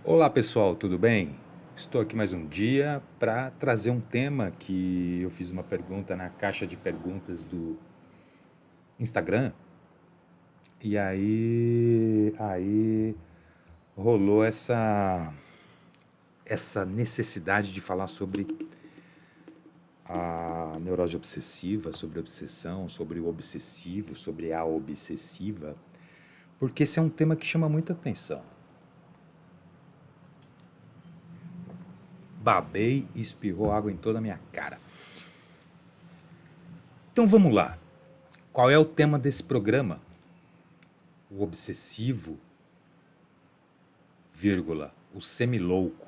Olá pessoal, tudo bem? Estou aqui mais um dia para trazer um tema que eu fiz uma pergunta na caixa de perguntas do Instagram e aí rolou essa necessidade de falar sobre a neurose obsessiva, sobre obsessão, sobre o obsessivo, sobre a obsessiva, porque esse é um tema que chama muita atenção. Babei e espirrou água em toda a minha cara. Então vamos lá. Qual é o tema desse programa? O obsessivo, vírgula, o semilouco.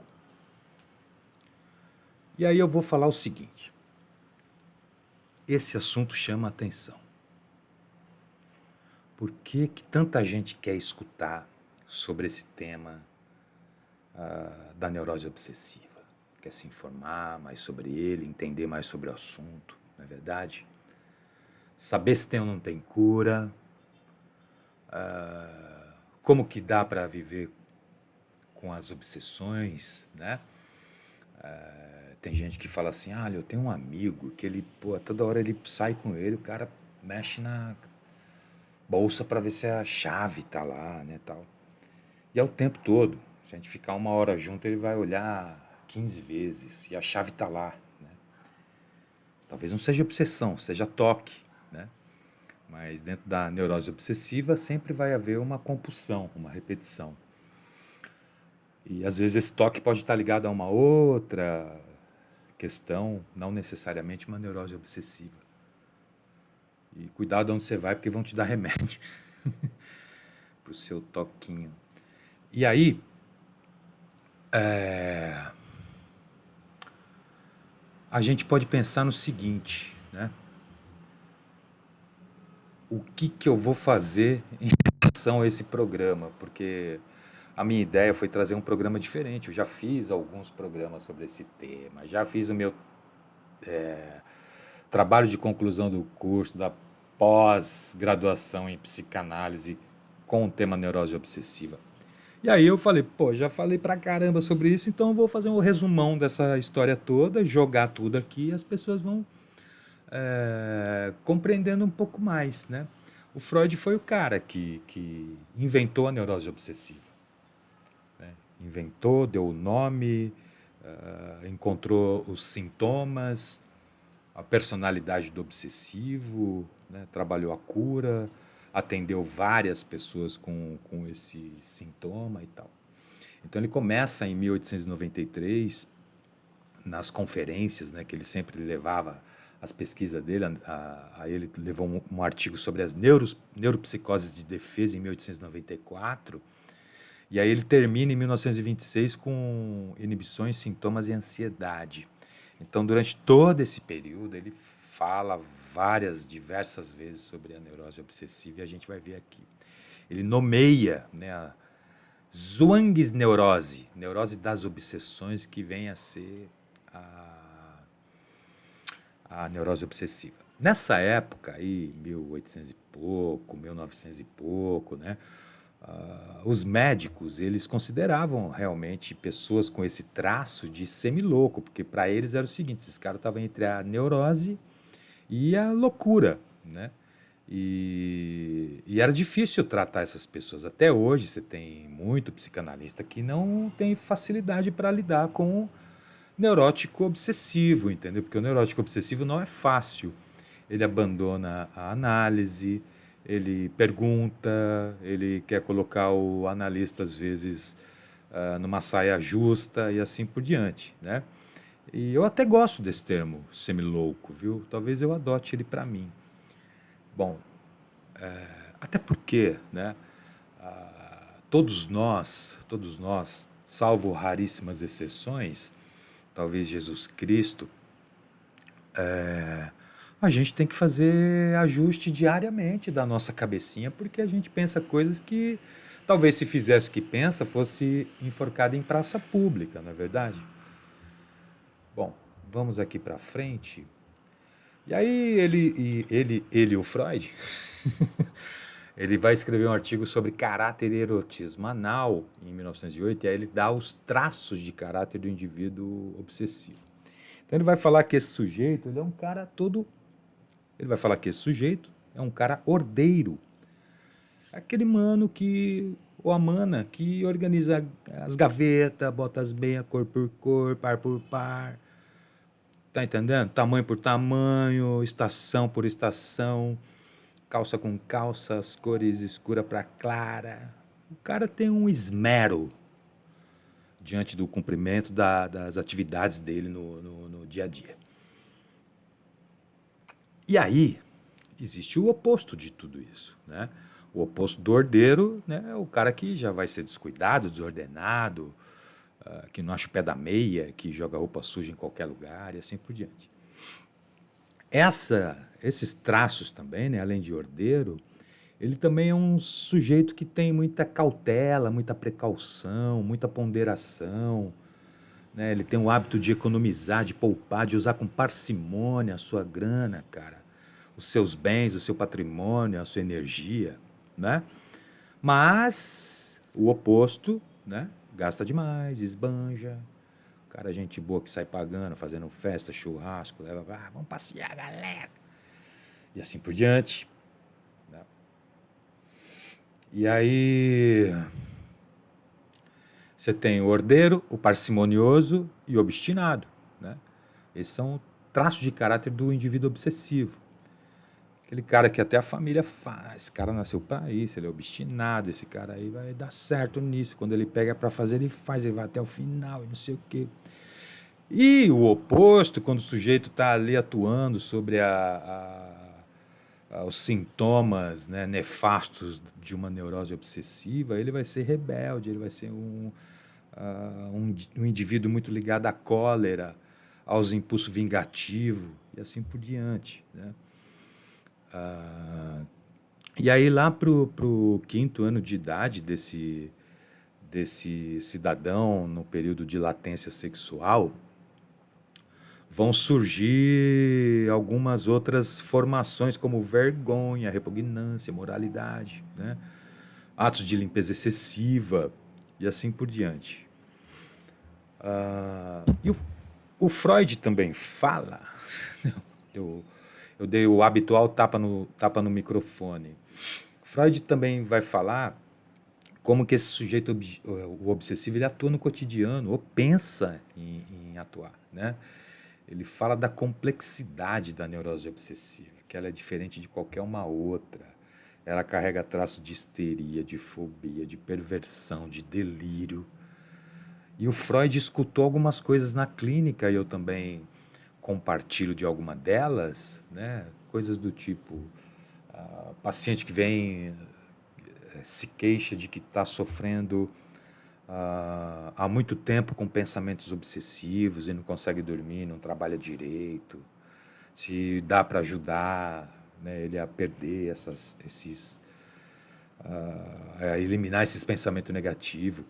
E aí eu vou falar o seguinte. Esse assunto chama a atenção. Por que que tanta gente quer escutar sobre esse tema da neurose obsessiva? Quer se informar mais sobre ele, entender mais sobre o assunto, não é verdade? Saber se tem ou não tem cura, como que dá para viver com as obsessões, né? Tem gente que fala assim, olha, eu tenho um amigo que ele, pô, toda hora ele sai com ele, o cara mexe na bolsa para ver se a chave tá lá, né, tal. E é o tempo todo. Se a gente ficar uma hora junto, ele vai olhar 15 vezes e a chave tá lá, né? Talvez não seja obsessão, seja toque, né? Mas dentro da neurose obsessiva sempre vai haver uma compulsão, uma repetição. E às vezes esse toque pode estar ligado a uma outra questão, não necessariamente uma neurose obsessiva. E cuidado onde você vai, porque vão te dar remédio pro seu toquinho. E aí, a gente pode pensar no seguinte, né? O que que eu vou fazer em relação a esse programa? Porque a minha ideia foi trazer um programa diferente. Eu já fiz alguns programas sobre esse tema, já fiz o meu trabalho de conclusão do curso da pós-graduação em psicanálise com o tema neurose obsessiva. E aí eu falei, pô, já falei pra caramba sobre isso, então eu vou fazer um resumão dessa história toda, jogar tudo aqui e as pessoas vão compreendendo um pouco mais, né? O Freud foi o cara que inventou a neurose obsessiva. Né? Inventou, deu o nome, encontrou os sintomas, a personalidade do obsessivo, né? Trabalhou a cura, atendeu várias pessoas com esse sintoma e tal. Então ele começa em 1893, nas conferências, né, que ele sempre levava as pesquisas dele, ele levou um artigo sobre as neuropsicoses de defesa em 1894, e aí ele termina em 1926 com inibições, sintomas e ansiedade. Então, durante todo esse período, ele fala diversas vezes sobre a neurose obsessiva e a gente vai ver aqui. Ele nomeia, né, a Zwangsneurose, neurose das obsessões, que vem a ser a neurose obsessiva. Nessa época aí, 1800 e pouco, 1900 e pouco, né? Os médicos, eles consideravam realmente pessoas com esse traço de semilouco, porque para eles era o seguinte, esses caras estavam entre a neurose e a loucura, né? E era difícil tratar essas pessoas. Até hoje você tem muito psicanalista que não tem facilidade para lidar com neurótico obsessivo, entendeu? Porque o neurótico obsessivo não é fácil. Ele abandona a análise, ele pergunta, ele quer colocar o analista, às vezes, numa saia justa e assim por diante, né? E eu até gosto desse termo, semilouco, viu? Talvez eu adote ele para mim. Bom, até porque, né? Todos nós, salvo raríssimas exceções, talvez Jesus Cristo, a gente tem que fazer ajuste diariamente da nossa cabecinha, porque a gente pensa coisas que talvez se fizesse o que pensa fosse enforcado em praça pública, não é verdade? Bom, vamos aqui para frente. E aí o Freud, Ele vai escrever um artigo sobre caráter e erotismo anal, em 1908, e aí ele dá os traços de caráter do indivíduo obsessivo. Então ele vai falar que esse sujeito, ele é um cara todo... Ele vai falar que esse sujeito é um cara ordeiro. Aquele mano que... Ou a mana que organiza as gavetas, bota as meias cor por cor, par por par. Tá entendendo? Tamanho por tamanho, estação por estação, calça com calça, as cores escura para clara. O cara tem um esmero diante do cumprimento das atividades dele no dia a dia. E aí, existe o oposto de tudo isso, né? O oposto do ordeiro, né, é o cara que já vai ser descuidado, desordenado, que não acha o pé da meia, que joga roupa suja em qualquer lugar e assim por diante. Esses traços também, né, além de ordeiro, ele também é um sujeito que tem muita cautela, muita precaução, muita ponderação, né? Ele tem o hábito de economizar, de poupar, de usar com parcimônia a sua grana, cara, os seus bens, o seu patrimônio, a sua energia, né? Mas o oposto, né? Gasta demais, esbanja. O cara, gente boa que sai pagando, fazendo festa, churrasco, leva, vamos passear, galera. E assim por diante. Né? E aí você tem o ordeiro, o parcimonioso e o obstinado. Né? Esses são traços de caráter do indivíduo obsessivo. Aquele cara que até a família fala, esse cara nasceu para isso, ele é obstinado, esse cara aí vai dar certo nisso. Quando ele pega para fazer, ele faz, ele vai até o final e não sei o quê. E o oposto, quando o sujeito está ali atuando sobre os sintomas, né, nefastos de uma neurose obsessiva, ele vai ser rebelde, ele vai ser um indivíduo muito ligado à cólera, aos impulsos vingativos e assim por diante. Né? E aí lá para o 5º ano de idade desse cidadão, no período de latência sexual, vão surgir algumas outras formações como vergonha, repugnância, moralidade, né? Atos de limpeza excessiva e assim por diante. E o Freud também fala, eu dei o habitual tapa no microfone. Freud também vai falar como que esse sujeito, o obsessivo, ele atua no cotidiano, ou pensa em atuar, né? Ele fala da complexidade da neurose obsessiva, que ela é diferente de qualquer uma outra. Ela carrega traços de histeria, de fobia, de perversão, de delírio. E o Freud escutou algumas coisas na clínica, e eu também compartilho de alguma delas, né? Coisas do tipo, paciente que vem se queixa de que está sofrendo há muito tempo com pensamentos obsessivos e não consegue dormir, não trabalha direito, se dá para ajudar, né, ele a perder a eliminar esses pensamentos negativos.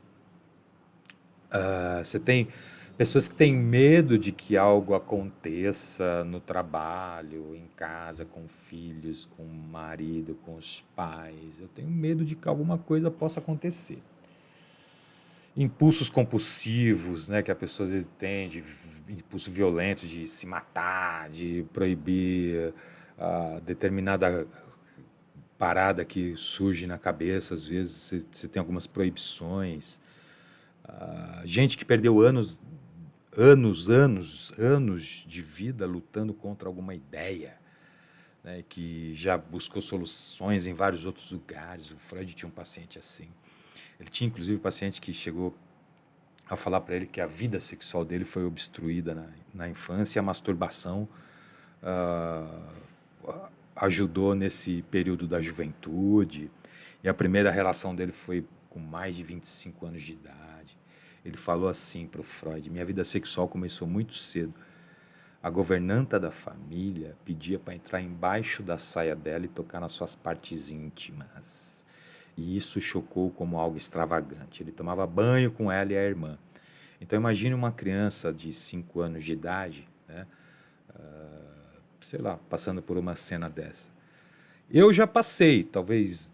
Você tem pessoas que têm medo de que algo aconteça no trabalho, em casa, com filhos, com o marido, com os pais. Eu tenho medo de que alguma coisa possa acontecer. Impulsos compulsivos, né, que a pessoa às vezes tem, de impulso violento de se matar, de proibir determinada parada que surge na cabeça, às vezes você tem algumas proibições. Gente que perdeu anos de vida lutando contra alguma ideia, né, que já buscou soluções em vários outros lugares. O Freud tinha um paciente assim. Ele tinha, inclusive, um paciente que chegou a falar para ele que a vida sexual dele foi obstruída na infância e a masturbação ajudou nesse período da juventude. E a primeira relação dele foi com mais de 25 anos de idade. Ele falou assim para o Freud: minha vida sexual começou muito cedo. A governanta da família pedia para entrar embaixo da saia dela e tocar nas suas partes íntimas. E isso chocou como algo extravagante. Ele tomava banho com ela e a irmã. Então imagine uma criança de 5 anos de idade, né, sei lá, passando por uma cena dessa. Eu já passei, talvez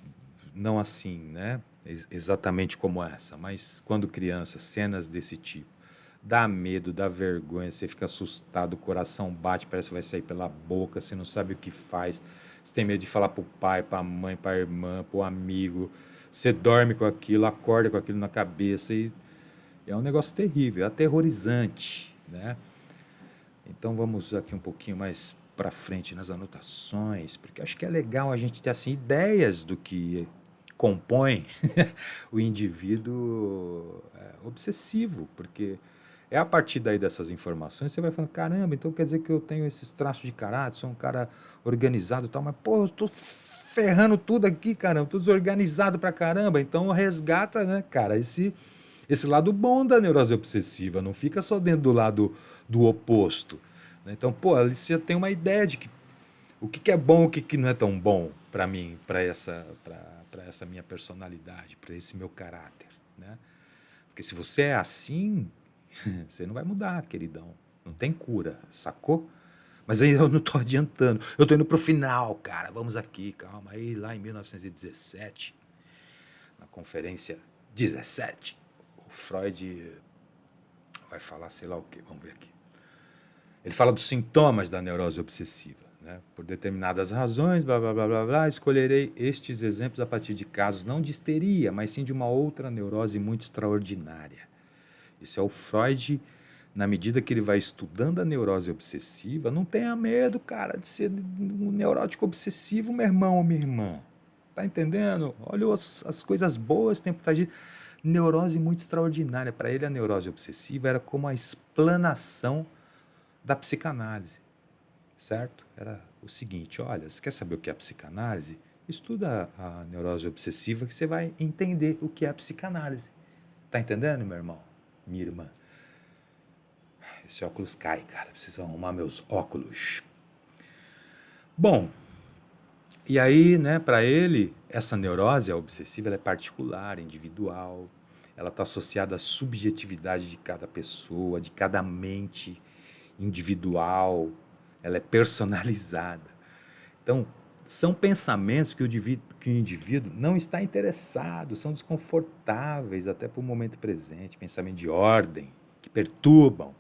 não assim, né? Exatamente como essa, mas quando criança, cenas desse tipo. Dá medo, dá vergonha, você fica assustado, o coração bate, parece que vai sair pela boca, você não sabe o que faz, você tem medo de falar pro pai, pra mãe, pra irmã, pro amigo, você dorme com aquilo, acorda com aquilo na cabeça e é um negócio terrível, é aterrorizante, né? Então vamos aqui um pouquinho mais para frente nas anotações, porque acho que é legal a gente ter assim ideias do que compõe o indivíduo obsessivo, porque é a partir daí dessas informações você vai falando, caramba, então quer dizer que eu tenho esses traços de caráter, sou um cara organizado e tal, mas pô, eu tô ferrando tudo aqui, caramba, tudo desorganizado pra caramba, então resgata, né, cara, esse lado bom da neurose obsessiva, não fica só dentro do lado do oposto. Né? Então, pô, ali você tem uma ideia de que, o que é bom, o que não é tão bom para mim, para essa minha personalidade, para esse meu caráter. Né? Porque se você é assim, você não vai mudar, queridão. Não tem cura, sacou? Mas aí eu não estou adiantando. Eu estou indo para o final, cara. Vamos aqui, calma. Aí lá em 1917, na conferência 17, o Freud vai falar sei lá o quê, vamos ver aqui. Ele fala dos sintomas da neurose obsessiva. Né? Por determinadas razões, blá, blá, blá, blá, blá, escolherei estes exemplos a partir de casos não de histeria, mas sim de uma outra neurose muito extraordinária. Isso é o Freud, na medida que ele vai estudando a neurose obsessiva, não tenha medo, cara, de ser um neurótico obsessivo, meu irmão ou minha irmã. Tá entendendo? Olha as coisas boas que tem por trás disso. Neurose muito extraordinária. Para ele, a neurose obsessiva era como a explanação da psicanálise, certo? Era o seguinte, olha, você quer saber o que é a psicanálise? Estuda a neurose obsessiva que você vai entender o que é a psicanálise. Tá entendendo, meu irmão? Minha irmã? Esse óculos cai, cara. Preciso arrumar meus óculos. Bom, e aí, né, para ele, essa neurose, a obsessiva, ela é particular, individual. Ela está associada à subjetividade de cada pessoa, de cada mente individual. Ela é personalizada. Então, são pensamentos que o indivíduo não está interessado, são desconfortáveis até para o momento presente, pensamento de ordem, que perturbam.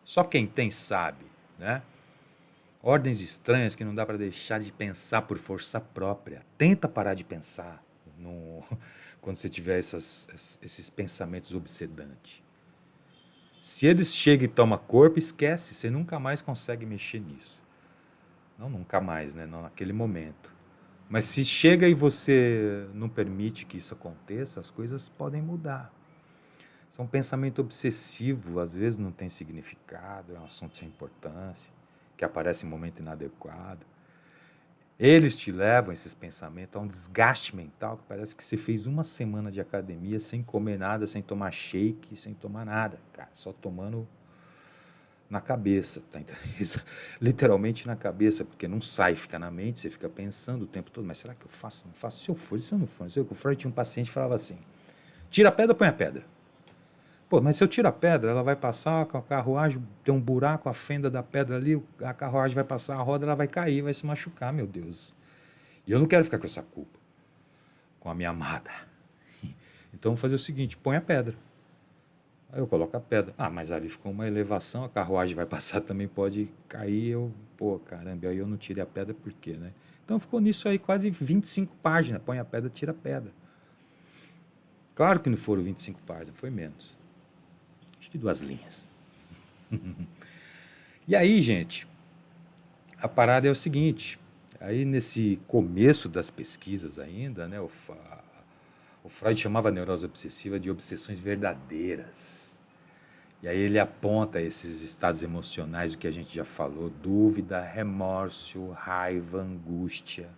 Só quem tem sabe, né? Ordens estranhas que não dá para deixar de pensar por força própria. Tenta parar de pensar no, quando você tiver esses pensamentos obsedantes. Se eles chegam e tomam corpo, esquece, você nunca mais consegue mexer nisso. Não nunca mais, né? Não naquele momento. Mas se chega e você não permite que isso aconteça, as coisas podem mudar. São um pensamento obsessivo, às vezes não tem significado, é um assunto sem importância, que aparece em momento inadequado. Eles te levam, esses pensamentos, a um desgaste mental que parece que você fez uma semana de academia sem comer nada, sem tomar shake, sem tomar nada, cara, só tomando na cabeça, tá entendendo? Literalmente na cabeça, porque não sai, fica na mente, você fica pensando o tempo todo, mas será que eu faço, não faço? Se eu for, se eu não for, se eu for. O Freud tinha um paciente que falava assim, tira a pedra, põe a pedra. Pô, mas se eu tiro a pedra, ela vai passar com a carruagem, tem um buraco, a fenda da pedra ali, a carruagem vai passar, a roda ela vai cair, vai se machucar, meu Deus. E eu não quero ficar com essa culpa, com a minha amada. Então vamos fazer o seguinte, põe a pedra. Aí eu coloco a pedra. Ah, mas ali ficou uma elevação, a carruagem vai passar, também pode cair. Pô, caramba, aí eu não tirei a pedra por quê, né? Então ficou nisso aí quase 25 páginas. Põe a pedra, tira a pedra. Claro que não foram 25 páginas, foi menos. Acho que 2 linhas. E aí, gente, a parada é o seguinte. Aí nesse começo das pesquisas ainda, né, o Freud chamava a neurose obsessiva de obsessões verdadeiras. E aí ele aponta esses estados emocionais, o que a gente já falou, dúvida, remorso, raiva, angústia.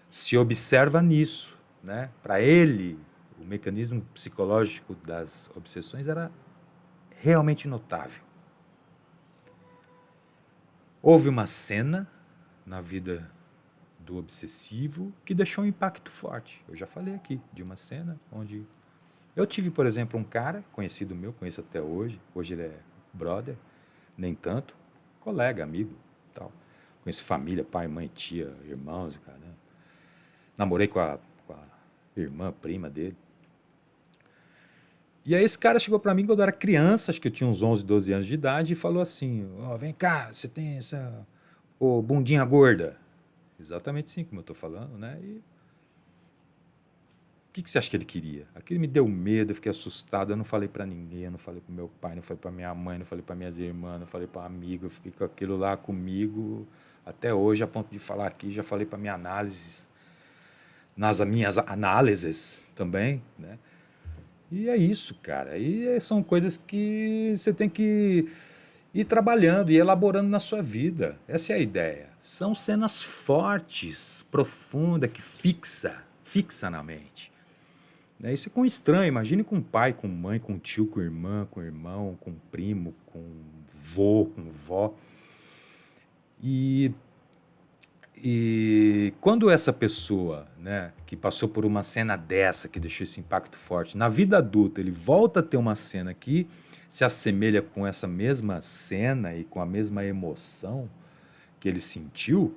Se observa nisso, né? Para ele, o mecanismo psicológico das obsessões era realmente notável. Houve uma cena na vida do obsessivo que deixou um impacto forte. Eu já falei aqui de uma cena onde eu tive, por exemplo, um cara conhecido meu, conheço até hoje ele é brother, nem tanto, colega, amigo, tal. Conheço família, pai, mãe, tia, irmãos, caramba. Namorei com a irmã, prima dele. E aí esse cara chegou para mim quando eu era criança, acho que eu tinha uns 11, 12 anos de idade, e falou assim, ó, vem cá, você tem essa bundinha gorda. Exatamente assim como eu estou falando, né? E o que você acha que ele queria? Aquilo me deu medo, eu fiquei assustado, eu não falei para ninguém, eu não falei para meu pai, não falei para minha mãe, não falei para minhas irmãs, não falei para amigo, eu fiquei com aquilo lá comigo até hoje, a ponto de falar aqui, já falei para minha análise, nas minhas análises também, né? E é isso, cara. E são coisas que você tem que ir trabalhando e elaborando na sua vida. Essa é a ideia. São cenas fortes, profundas, que fixa na mente. Isso é com estranho. Imagine com pai, com mãe, com tio, com irmã, com irmão, com primo, com vô, com vó. E quando essa pessoa, né, que passou por uma cena dessa, que deixou esse impacto forte, na vida adulta ele volta a ter uma cena que se assemelha com essa mesma cena e com a mesma emoção que ele sentiu,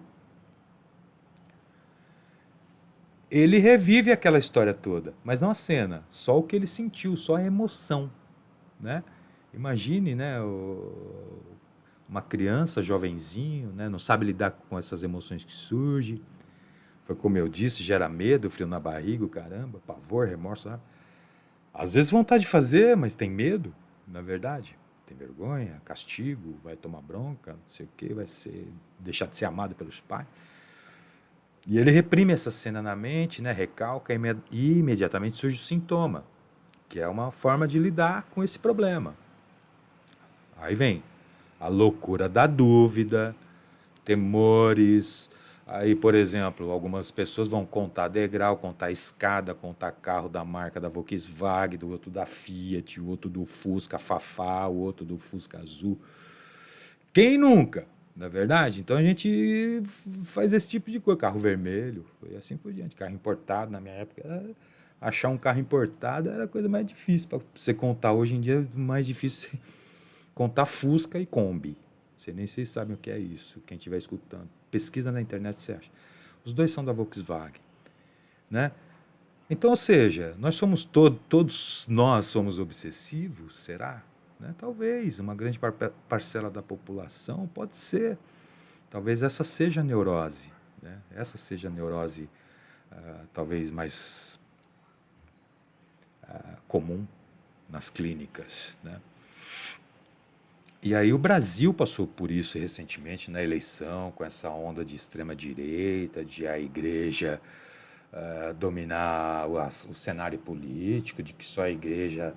ele revive aquela história toda, mas não a cena, só o que ele sentiu, só a emoção, né? Imagine, né, uma criança, jovenzinho, né, não sabe lidar com essas emoções que surgem. Foi como eu disse, gera medo, frio na barriga, caramba, pavor, remorso, sabe? Às vezes vontade de fazer, mas tem medo, na verdade. Tem vergonha, castigo, vai tomar bronca, não sei o quê, deixar de ser amado pelos pais. E ele reprime essa cena na mente, né, recalca e imediatamente surge o sintoma, que é uma forma de lidar com esse problema. Aí vem a loucura da dúvida, temores. Aí, por exemplo, algumas pessoas vão contar degrau, contar escada, contar carro da marca da Volkswagen, do outro da Fiat, o outro do Fusca Fafá, o outro do Fusca Azul. Quem nunca? Na verdade? Então a gente faz esse tipo de coisa. Carro vermelho, e assim por diante. Carro importado, na minha época, achar um carro importado era a coisa mais difícil para você contar. Hoje em dia é mais difícil contar Fusca e Kombi. Você nem sei se sabem o que é isso. Quem estiver escutando, pesquisa na internet, você acha. Os dois são da Volkswagen, né? Então, ou seja, nós somos todos nós somos obsessivos, será? Né? Talvez, uma grande parcela da população pode ser. Talvez essa seja a neurose, né? Essa seja a neurose talvez mais comum nas clínicas, né? E aí o Brasil passou por isso recentemente na eleição, com essa onda de extrema-direita, de a igreja dominar o cenário político, de que só a igreja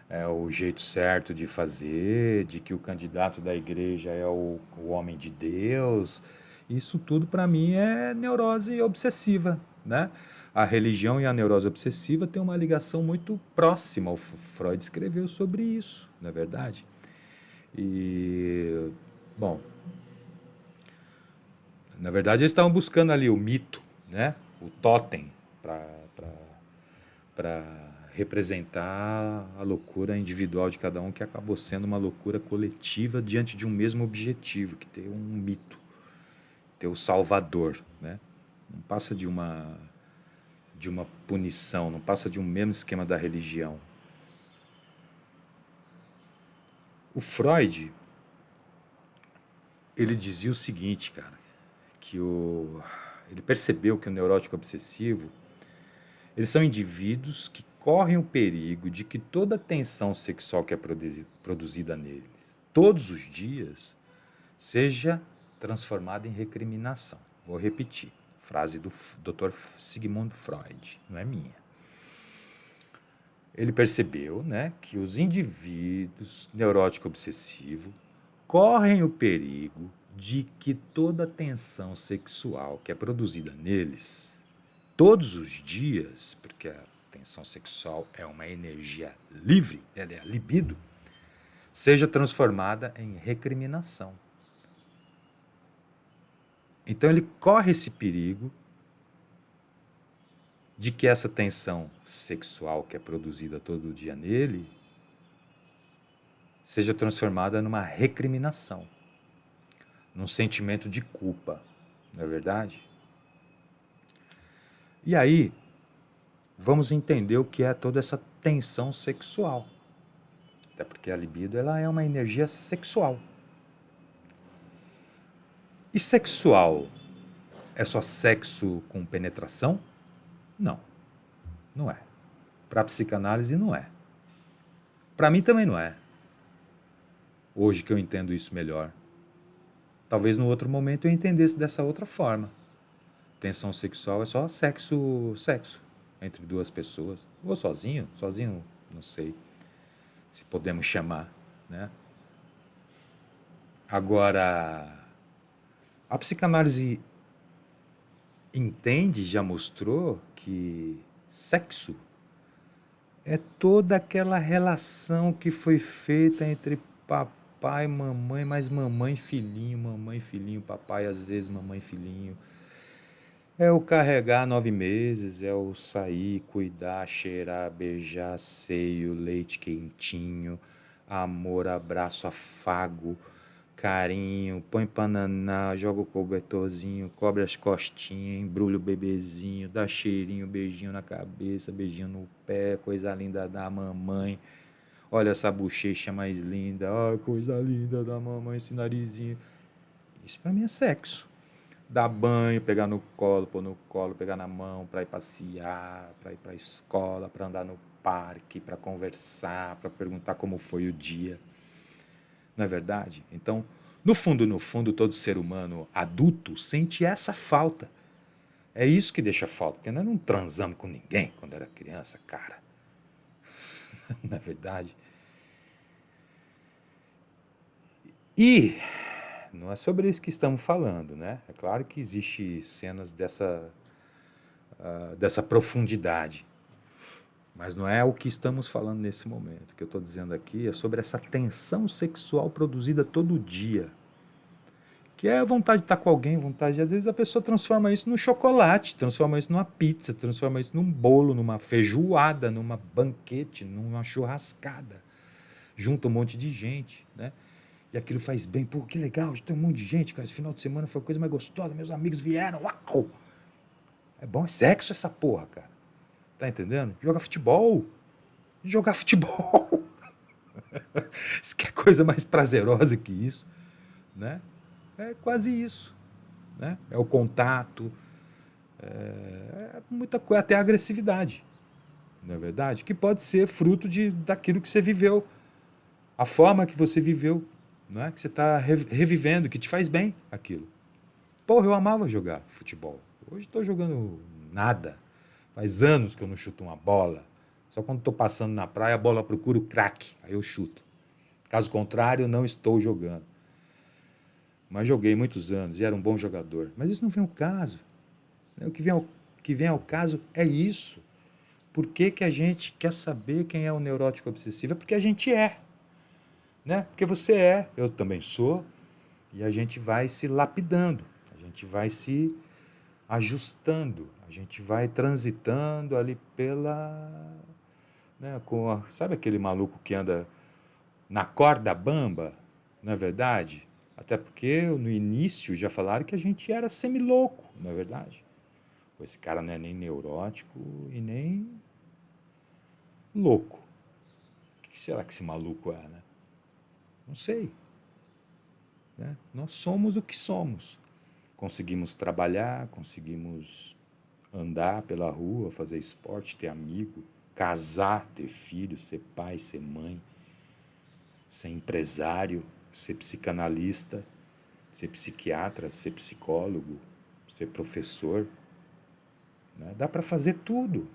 é o jeito certo de fazer, de que o candidato da igreja é o homem de Deus. Isso tudo, para mim, é neurose obsessiva, né? A religião e a neurose obsessiva têm uma ligação muito próxima. O Freud escreveu sobre isso, não é verdade? E, bom, na verdade eles estavam buscando ali o mito, né? O totem, para representar a loucura individual de cada um, que acabou sendo uma loucura coletiva diante de um mesmo objetivo, que ter um mito, ter o Salvador, né? Não passa de uma punição, não passa de um mesmo esquema da religião. O Freud, ele dizia o seguinte, cara, que ele percebeu que o neurótico obsessivo, eles são indivíduos que correm o perigo de que toda a tensão sexual que é produzida neles, todos os dias, seja transformada em recriminação. Vou repetir, frase do Dr. Sigmund Freud, não é minha. Ele percebeu, né, que os indivíduos neurótico obsessivo correm o perigo de que toda a tensão sexual que é produzida neles todos os dias, porque a tensão sexual é uma energia livre, ela é a libido, seja transformada em recriminação. Então ele corre esse perigo de que essa tensão sexual que é produzida todo dia nele seja transformada numa recriminação, num sentimento de culpa, não é verdade? E aí, vamos entender o que é toda essa tensão sexual. Até porque a libido ela é uma energia sexual. E sexual é só sexo com penetração? Não, não é. Para a psicanálise não é. Para mim também não é. Hoje que eu entendo isso melhor. Talvez no outro momento eu entendesse dessa outra forma. Tensão sexual é só sexo entre duas pessoas. Ou sozinho, não sei se podemos chamar, né? Agora, a psicanálise entende, já mostrou que sexo é toda aquela relação que foi feita entre papai e mamãe, mas mamãe e filhinho, papai às vezes, mamãe e filhinho. É o carregar 9 meses, é o sair, cuidar, cheirar, beijar, seio, leite quentinho, amor, abraço, afago, carinho, põe pananá, joga o cobertorzinho, cobre as costinhas, embrulha o bebezinho, dá cheirinho, beijinho na cabeça, beijinho no pé, coisa linda da mamãe. Olha essa bochecha mais linda, ai, coisa linda da mamãe, esse narizinho. Isso pra mim é sexo. Dar banho, pegar no colo, pôr no colo, pegar na mão, para ir passear, para ir para a escola, para andar no parque, para conversar, para perguntar como foi o dia. Não é verdade? Então, no fundo, todo ser humano adulto sente essa falta. É isso que deixa falta, porque nós não transamos com ninguém quando era criança, cara. Não é verdade? E não é sobre isso que estamos falando, né? É claro que existe cenas dessa profundidade, mas não é o que estamos falando nesse momento. O que eu estou dizendo aqui é sobre essa tensão sexual produzida todo dia, que é a vontade de estar com alguém, vontade de... Às vezes a pessoa transforma isso num chocolate, transforma isso numa pizza, transforma isso num bolo, numa feijoada, numa banquete, numa churrascada. Junta um monte de gente, né? E aquilo faz bem. Pô, que legal, tem um monte de gente, cara. Esse final de semana foi a coisa mais gostosa, meus amigos vieram, uau! É bom, é sexo essa porra, cara. Tá entendendo? Jogar futebol. Jogar futebol. Isso que é coisa mais prazerosa que isso, né? É quase isso, né? É o contato, é muita coisa, até a agressividade, não é verdade? Que pode ser fruto daquilo que você viveu, a forma que você viveu, né? Que você está revivendo, que te faz bem aquilo. Porra, eu amava jogar futebol. Hoje estou jogando nada. Faz anos que eu não chuto uma bola. Só quando estou passando na praia, a bola procura o craque, aí eu chuto. Caso contrário, não estou jogando. Mas joguei muitos anos e era um bom jogador. Mas isso não vem ao caso. O que vem ao caso é isso. Por que, que a gente quer saber quem é o neurótico obsessivo? É porque a gente é. Né? Porque você é, eu também sou, e a gente vai se lapidando, a gente vai se ajustando, a gente vai transitando ali pela... Né, sabe aquele maluco que anda na corda bamba, não é verdade? Até porque no início já falaram que a gente era semilouco, não é verdade? Esse cara não é nem neurótico e nem louco. O que será que esse maluco é, né? Não sei. Né? Nós somos o que somos. Conseguimos trabalhar, conseguimos andar pela rua, fazer esporte, ter amigo, casar, ter filhos, ser pai, ser mãe, ser empresário, ser psicanalista, ser psiquiatra, ser psicólogo, ser professor. Né? Dá para fazer tudo.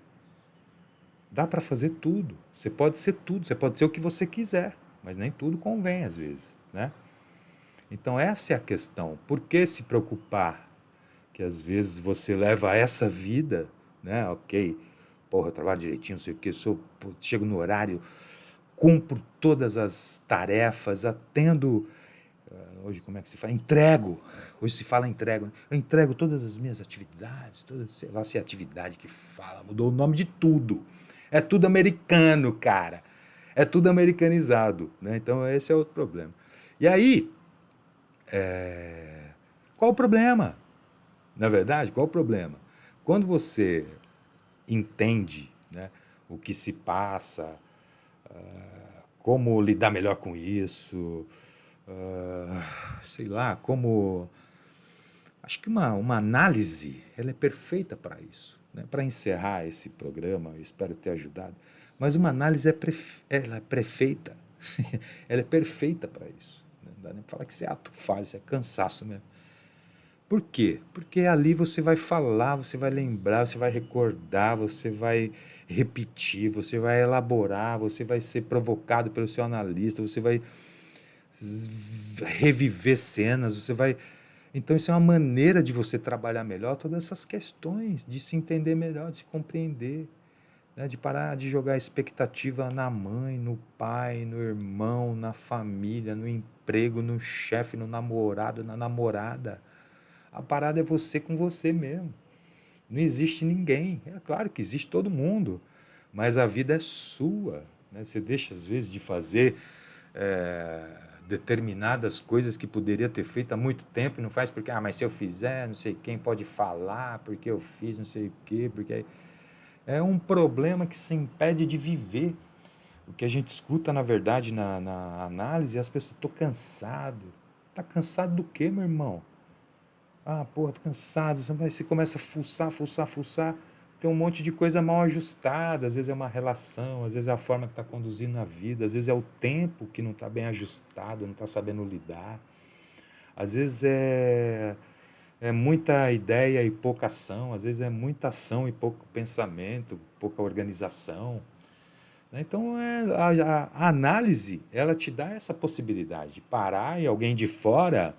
Dá para fazer tudo. Você pode ser tudo, você pode ser o que você quiser, mas nem tudo convém às vezes, né? Então essa é a questão. Por que se preocupar? Que às vezes você leva essa vida, né? Ok, porra, eu trabalho direitinho, não sei o que, chego no horário, cumpro todas as tarefas, atendo... Hoje como é que se fala? Entrego. Hoje se fala entrego. Eu entrego todas as minhas atividades, sei lá se é atividade que fala, mudou o nome de tudo. É tudo americano, cara. É tudo americanizado, né? Então esse é outro problema. E aí, qual o problema? Na verdade, qual o problema? Quando você entende, né, o que se passa, como lidar melhor com isso, sei lá, como... Acho que uma análise, ela é perfeita para isso. Né? Para encerrar esse programa, eu espero ter ajudado, mas uma análise ela é perfeita. Ela é perfeita para isso. Não dá nem para falar que isso é ato falho, isso é cansaço mesmo. Por quê? Porque ali você vai falar, você vai lembrar, você vai recordar, você vai repetir, você vai elaborar, você vai ser provocado pelo seu analista, você vai reviver cenas, você vai... Então isso é uma maneira de você trabalhar melhor todas essas questões, de se entender melhor, de se compreender, né? De parar de jogar expectativa na mãe, no pai, no irmão, na família, no emprego, no chefe, no namorado, na namorada. A parada é você com você mesmo. Não existe ninguém. É claro que existe todo mundo, mas a vida é sua. Né? Você deixa, às vezes, de fazer determinadas coisas que poderia ter feito há muito tempo e não faz porque, mas se eu fizer, não sei quem pode falar, porque eu fiz não sei o quê, porque... É um problema que se impede de viver. O que a gente escuta, na verdade, na análise, as pessoas, estou cansado. Está cansado do quê, meu irmão? Porra, tô cansado. Você começa a fuçar, fuçar, fuçar. Tem um monte de coisa mal ajustada. Às vezes é uma relação, às vezes é a forma que está conduzindo a vida, às vezes é o tempo que não está bem ajustado, não está sabendo lidar. Às vezes é muita ideia e pouca ação, às vezes é muita ação e pouco pensamento, pouca organização. Né? Então, a análise, ela te dá essa possibilidade de parar e alguém de fora,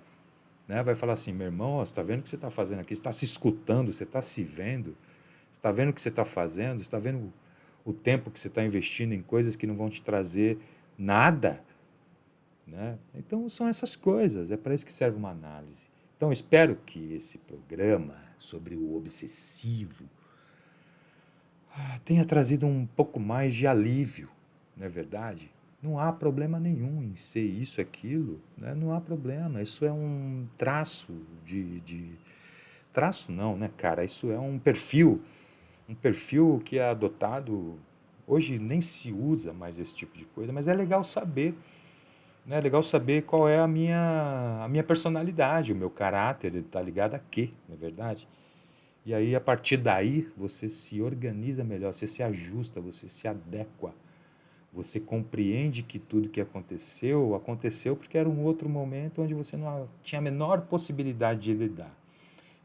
né, vai falar assim, meu irmão, você está vendo o que você está fazendo aqui? Você está se escutando, você está se vendo, você está vendo o que você está fazendo, você está vendo o tempo que você está investindo em coisas que não vão te trazer nada. Né? Então, são essas coisas, é para isso que serve uma análise. Então, espero que esse programa sobre o obsessivo tenha trazido um pouco mais de alívio, não é verdade? Não há problema nenhum em ser isso, aquilo, né? Não há problema. Isso é um traço de... Traço não, né, cara? Isso é um perfil que é adotado... Hoje nem se usa mais esse tipo de coisa, mas é legal saber, né? É legal saber qual é a minha personalidade, o meu caráter, ele está ligado a quê, não é verdade? E aí, a partir daí, você se organiza melhor, você se ajusta, você se adequa. Você compreende que tudo que aconteceu, aconteceu porque era um outro momento onde você não tinha a menor possibilidade de lidar.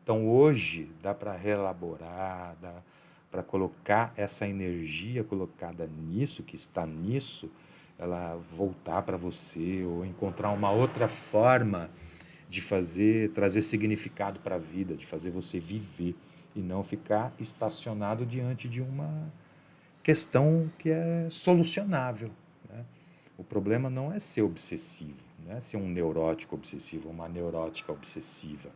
Então, hoje, dá para reelaborar, dá para colocar essa energia colocada nisso, que está nisso, ela voltar para você ou encontrar uma outra forma de trazer significado para a vida, de fazer você viver e não ficar estacionado diante de uma questão que é solucionável. Né? O problema não é ser obsessivo, não é ser um neurótico obsessivo, uma neurótica obsessiva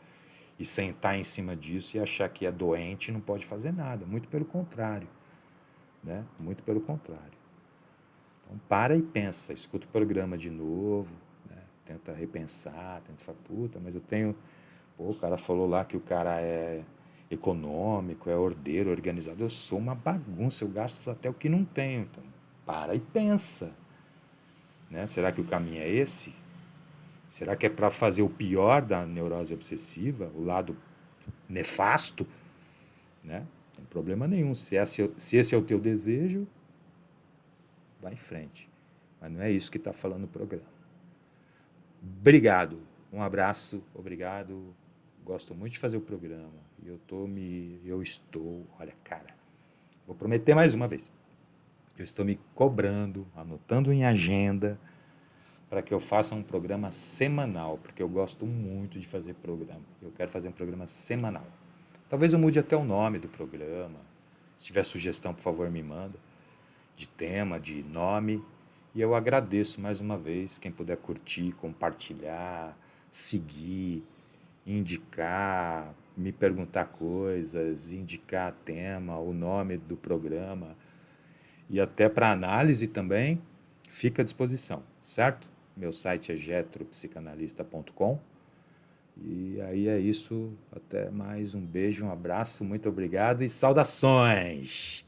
e sentar em cima disso e achar que é doente e não pode fazer nada. Muito pelo contrário. Né? Muito pelo contrário. Então, para e pensa, escuta o programa de novo, né? Tenta repensar, tenta falar, puta, mas eu tenho... Pô, o cara falou lá que o cara é econômico, é ordeiro, organizado. Eu sou uma bagunça, eu gasto até o que não tenho. Então, para e pensa. Né? Será que o caminho é esse? Será que é para fazer o pior da neurose obsessiva, o lado nefasto? Né? Não tem problema nenhum. Se esse é o teu desejo, vai em frente. Mas não é isso que está falando o programa. Obrigado. Um abraço, obrigado. Gosto muito de fazer o programa. E eu estou, olha, cara, vou prometer mais uma vez. Eu estou me cobrando, anotando em agenda, para que eu faça um programa semanal, porque eu gosto muito de fazer programa. Eu quero fazer um programa semanal. Talvez eu mude até o nome do programa. Se tiver sugestão, por favor, me manda. De tema, de nome. E eu agradeço mais uma vez quem puder curtir, compartilhar, seguir, indicar, me perguntar coisas, indicar tema, o nome do programa e até para análise também, fica à disposição, certo? Meu site é getropsicanalista.com. E aí é isso. Até mais. Um beijo, um abraço, muito obrigado e saudações!